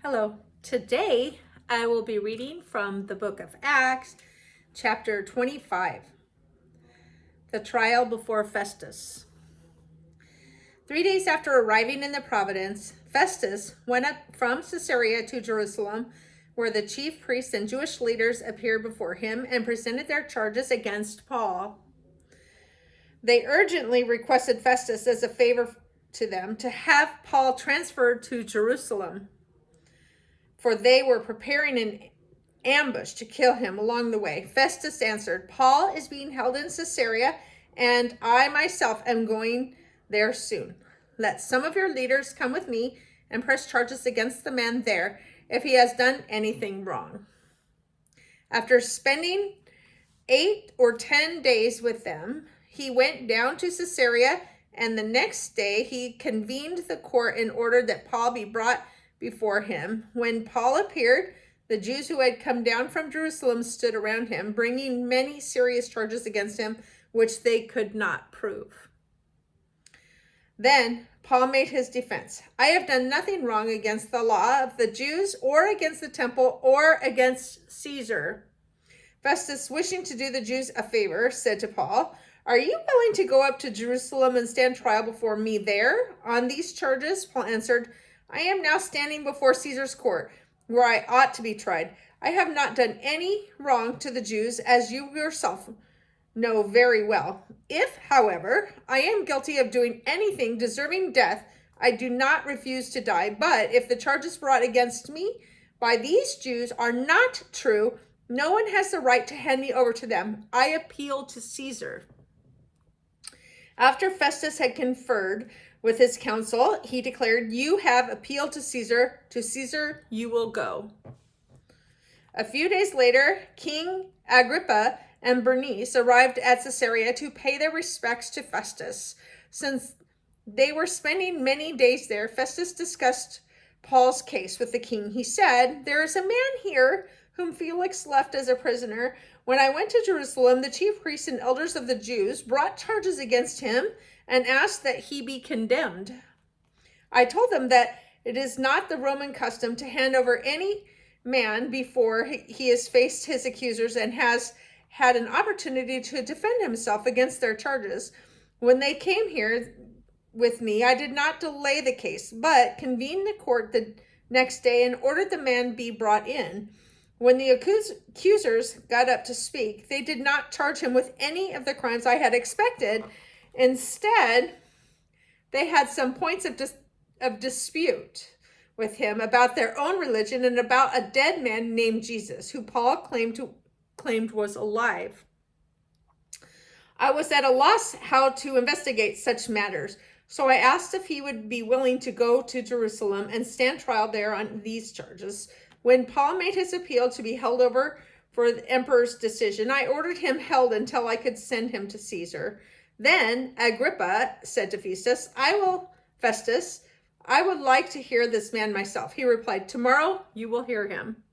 Hello. Today I will be reading from the book of Acts, chapter 25, the trial before Festus. 3 days after arriving in the province, Festus went up from Caesarea to Jerusalem, where the chief priests and Jewish leaders appeared before him and presented their charges against Paul. They urgently requested Festus as a favor to them to have Paul transferred to Jerusalem, for they were preparing an ambush to kill him along the way. Festus answered, "Paul is being held in Caesarea, and I myself am going there soon. Let some of your leaders come with me and press charges against the man there if he has done anything wrong." After spending 8 or 10 days with them, he went down to Caesarea, and the next day he convened the court and ordered that Paul be brought before him. When Paul appeared, the Jews who had come down from Jerusalem stood around him, bringing many serious charges against him, which they could not prove. Then Paul made his defense. "I have done nothing wrong against the law of the Jews or against the temple or against Caesar." Festus, wishing to do the Jews a favor, said to Paul, "Are you willing to go up to Jerusalem and stand trial before me there on these charges?" Paul answered, "I am now standing before Caesar's court, where I ought to be tried. I have not done any wrong to the Jews, as you yourself know very well. If, however, I am guilty of doing anything deserving death, I do not refuse to die. But if the charges brought against me by these Jews are not true, no one has the right to hand me over to them. I appeal to Caesar." After Festus had conferred with his council, he declared, "You have appealed to Caesar. To Caesar you will go." A few days later, King Agrippa and Bernice arrived at Caesarea to pay their respects to Festus. Since they were spending many days there, Festus discussed Paul's case with the king. He said, "There is a man here whom Felix left as a prisoner. When I went to Jerusalem, the chief priests and elders of the Jews brought charges against him and asked that he be condemned. I told them that it is not the Roman custom to hand over any man before he has faced his accusers and has had an opportunity to defend himself against their charges. When they came here with me, I did not delay the case, but convened the court the next day and ordered the man be brought in. When the accusers got up to speak, they did not charge him with any of the crimes I had expected. Instead, they had some points of dispute with him about their own religion and about a dead man named Jesus, who Paul claimed was alive. I was at a loss how to investigate such matters, so I asked if he would be willing to go to Jerusalem and stand trial there on these charges. When Paul made his appeal to be held over for the emperor's decision, I ordered him held until I could send him to Caesar. Then Agrippa said to Festus, I would like to hear this man myself." He replied, "Tomorrow you will hear him."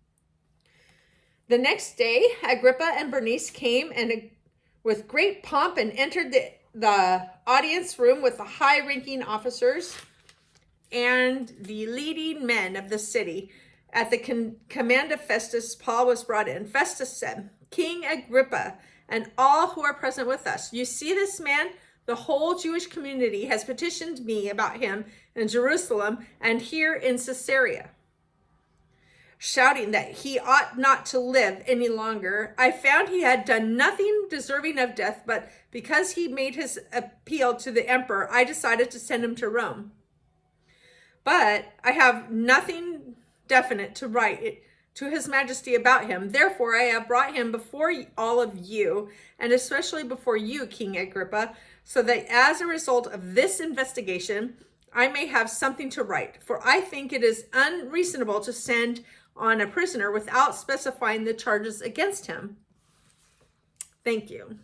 The next day, Agrippa and Bernice came and with great pomp and entered the audience room with the high-ranking officers and the leading men of the city. At the command of Festus, Paul was brought in. Festus said, "King Agrippa, and all who are present with us, you see this man? The whole Jewish community has petitioned me about him in Jerusalem and here in Caesarea, shouting that he ought not to live any longer. I found he had done nothing deserving of death, but because he made his appeal to the emperor, I decided to send him to Rome. But I have nothing definite to write to his majesty about him. Therefore, I have brought him before all of you, and especially before you, King Agrippa, so that as a result of this investigation, I may have something to write. For I think it is unreasonable to send on a prisoner without specifying the charges against him." Thank you.